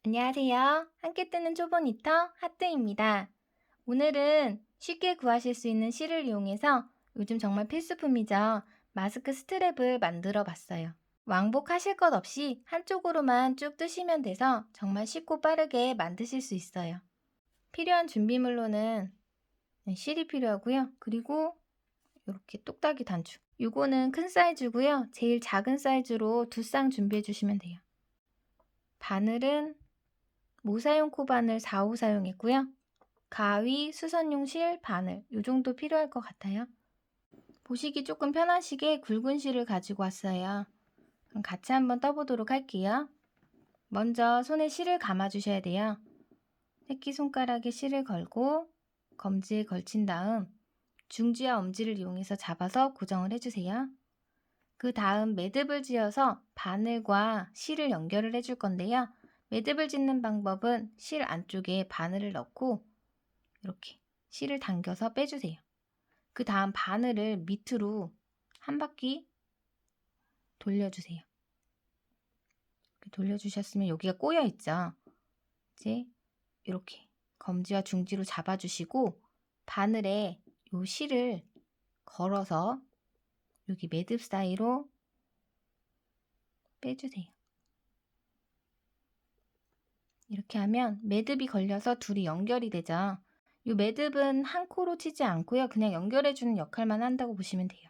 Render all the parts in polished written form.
안녕하세요. 함께 뜨는 초보니터 하트입니다. 오늘은 쉽게 구하실 수 있는 실을 이용해서 요즘 정말 필수품이죠. 마스크 스트랩을 만들어 봤어요. 왕복하실 것 없이 한쪽으로만 쭉 뜨시면 돼서 정말 쉽고 빠르게 만드실 수 있어요. 필요한 준비물로는 실이 필요하고요. 그리고 이렇게 똑딱이 단추. 요거는 큰 사이즈고요. 제일 작은 사이즈로 2쌍 준비해 주시면 돼요. 바늘은 모사용 코바늘 4, 5 사용했고요. 가위, 수선용 실, 바늘 이 정도 필요할 것 같아요. 보시기 조금 편하시게 굵은 실을 가지고 왔어요. 그럼 같이 한번 떠보도록 할게요. 먼저 손에 실을 감아 주셔야 돼요. 새끼손가락에 실을 걸고 검지에 걸친 다음 중지와 엄지를 이용해서 잡아서 고정을 해주세요. 그 다음 매듭을 지어서 바늘과 실을 연결을 해줄 건데요. 매듭을 짓는 방법은 실 안쪽에 바늘을 넣고 이렇게 실을 당겨서 빼주세요. 그 다음 바늘을 밑으로 한 바퀴 돌려주세요. 돌려주셨으면 여기가 꼬여 있죠. 이제 이렇게 검지와 중지로 잡아주시고 바늘에 요 실을 걸어서 여기 매듭 사이로 빼주세요. 이렇게 하면 매듭이 걸려서 둘이 연결이 되죠. 이 매듭은 한 코로 치지 않고요. 그냥 연결해주는 역할만 한다고 보시면 돼요.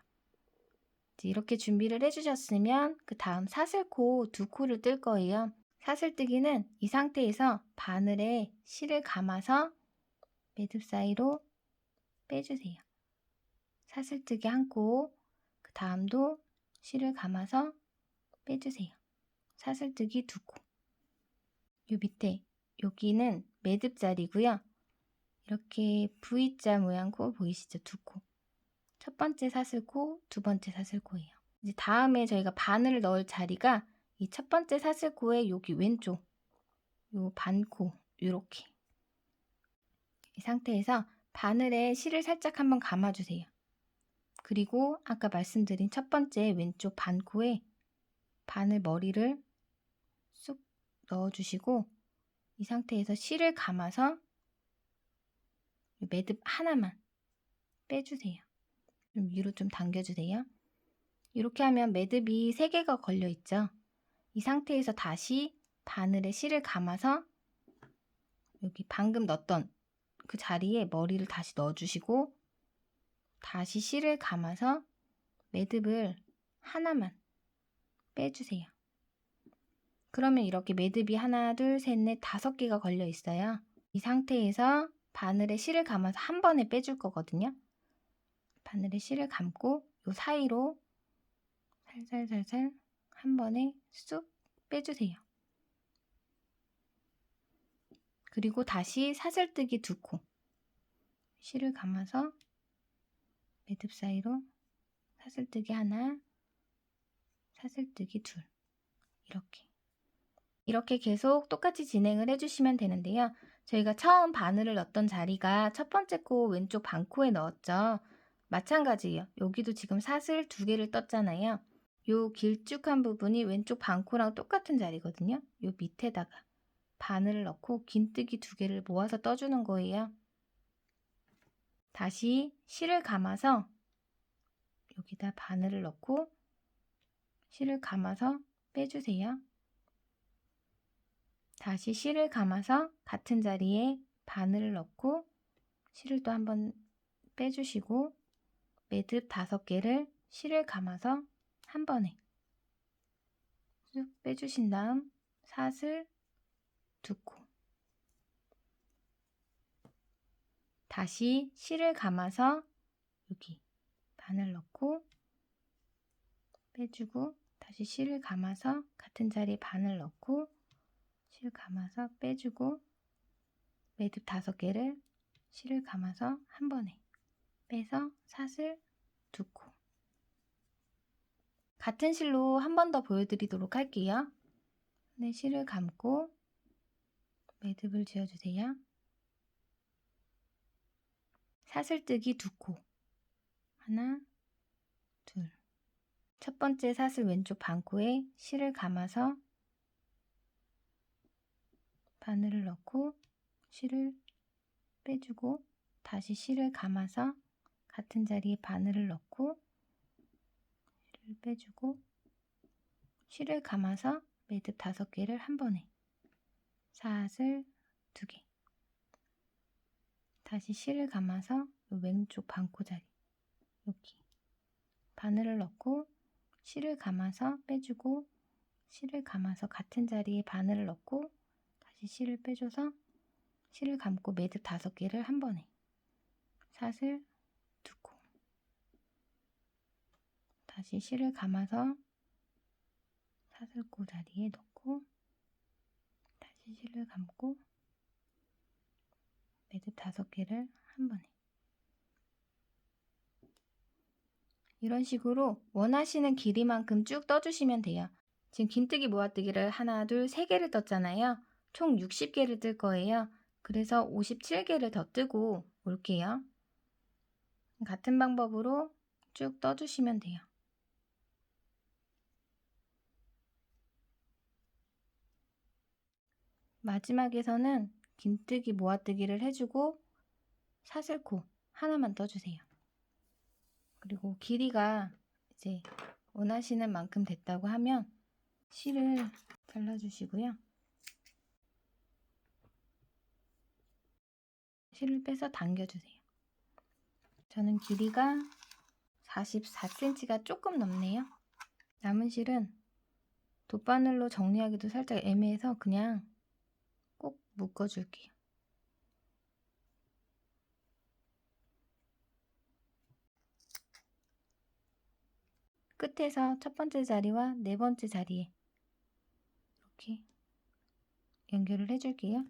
이렇게 준비를 해주셨으면 그 다음 사슬코 2코를 뜰 거예요. 사슬뜨기는 이 상태에서 바늘에 실을 감아서 매듭 사이로 빼주세요. 사슬뜨기 1코, 그 다음도 실을 감아서 빼주세요. 사슬뜨기 2코. 요 밑에 여기는 매듭 자리고요. 이렇게 V자 모양 코 보이시죠? 2코. 첫 번째 사슬코, 두 번째 사슬코예요. 이제 다음에 저희가 바늘을 넣을 자리가 이 첫 번째 사슬코의 여기 왼쪽 요 반코 요렇게 이 상태에서 바늘에 실을 살짝 한번 감아주세요. 그리고 아까 말씀드린 첫 번째 왼쪽 반코에 바늘 머리를 쑥 넣어주시고 이 상태에서 실을 감아서 매듭 하나만 빼주세요. 좀 위로 좀 당겨주세요. 이렇게 하면 매듭이 3개가 걸려 있죠. 이 상태에서 다시 바늘에 실을 감아서 여기 방금 넣었던 그 자리에 머리를 다시 넣어주시고 다시 실을 감아서 매듭을 하나만 빼주세요. 그러면 이렇게 매듭이 하나, 둘, 셋, 넷, 5개가 걸려 있어요. 이 상태에서 바늘에 실을 감아서 한 번에 빼줄 거거든요. 바늘에 실을 감고 이 사이로 살살살살 한 번에 쑥 빼주세요. 그리고 다시 사슬뜨기 2코 실을 감아서 매듭 사이로 사슬뜨기 하나, 사슬뜨기 둘 이렇게 계속 똑같이 진행을 해주시면 되는데요. 저희가 처음 바늘을 넣었던 자리가 첫 번째 코 왼쪽 반코에 넣었죠. 마찬가지예요. 여기도 지금 사슬 2개를 떴잖아요. 요 길쭉한 부분이 왼쪽 반코랑 똑같은 자리거든요. 요 밑에다가 바늘을 넣고 긴뜨기 2개를 모아서 떠주는 거예요. 다시 실을 감아서 여기다 바늘을 넣고 실을 감아서 빼주세요. 다시 실을 감아서 같은 자리에 바늘을 넣고 실을 또 한번 빼주시고 매듭 5개를 실을 감아서 한 번에 쭉 빼주신 다음 사슬 2코 다시 실을 감아서 여기 바늘 넣고 빼주고 다시 실을 감아서 같은 자리에 바늘 넣고 실 감아서 빼주고 매듭 5개를 실을 감아서 한 번에 빼서 사슬 2코 같은 실로 한 번 더 보여드리도록 할게요. 네, 실을 감고 매듭을 지어주세요. 사슬뜨기 2코 하나, 둘 첫 번째 사슬 왼쪽 반코에 실을 감아서 바늘을 넣고 실을 빼주고 다시 실을 감아서 같은 자리에 바늘을 넣고 실을 빼주고 실을 감아서 매듭 5개를 한 번에 사슬 2개 다시 실을 감아서 왼쪽 반코자리 여기 바늘을 넣고 실을 감아서 빼주고 실을 감아서 같은 자리에 바늘을 넣고 다시 실을 빼줘서 실을 감고 매듭 5개를 한 번에 사슬 두고 다시 실을 감아서 사슬고 자리에 넣고 다시 실을 감고 매듭 5개를 한 번에 이런 식으로 원하시는 길이만큼 쭉 떠주시면 돼요. 지금 긴뜨기 모아뜨기를 하나, 둘, 3개를 떴잖아요. 총 60개를 뜰 거예요. 그래서 57개를 더 뜨고 올게요. 같은 방법으로 쭉 떠주시면 돼요. 마지막에서는 긴뜨기 모아뜨기를 해주고 사슬코 하나만 떠주세요. 그리고 길이가 이제 원하시는 만큼 됐다고 하면 실을 잘라주시고요. 실을 빼서 당겨주세요. 저는 길이가 44cm가 조금 넘네요. 남은 실은 돗바늘로 정리하기도 살짝 애매해서 그냥 꼭 묶어줄게요. 끝에서 첫 번째 자리와 네 번째 자리에 이렇게 연결을 해줄게요.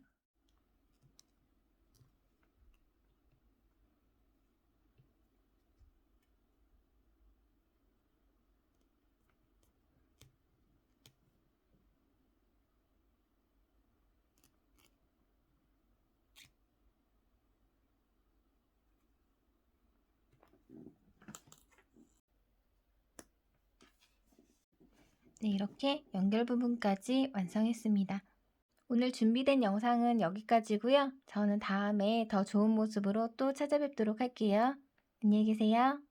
네, 이렇게 연결 부분까지 완성했습니다. 오늘 준비된 영상은 여기까지고요. 저는 다음에 더 좋은 모습으로 또 찾아뵙도록 할게요. 안녕히 계세요.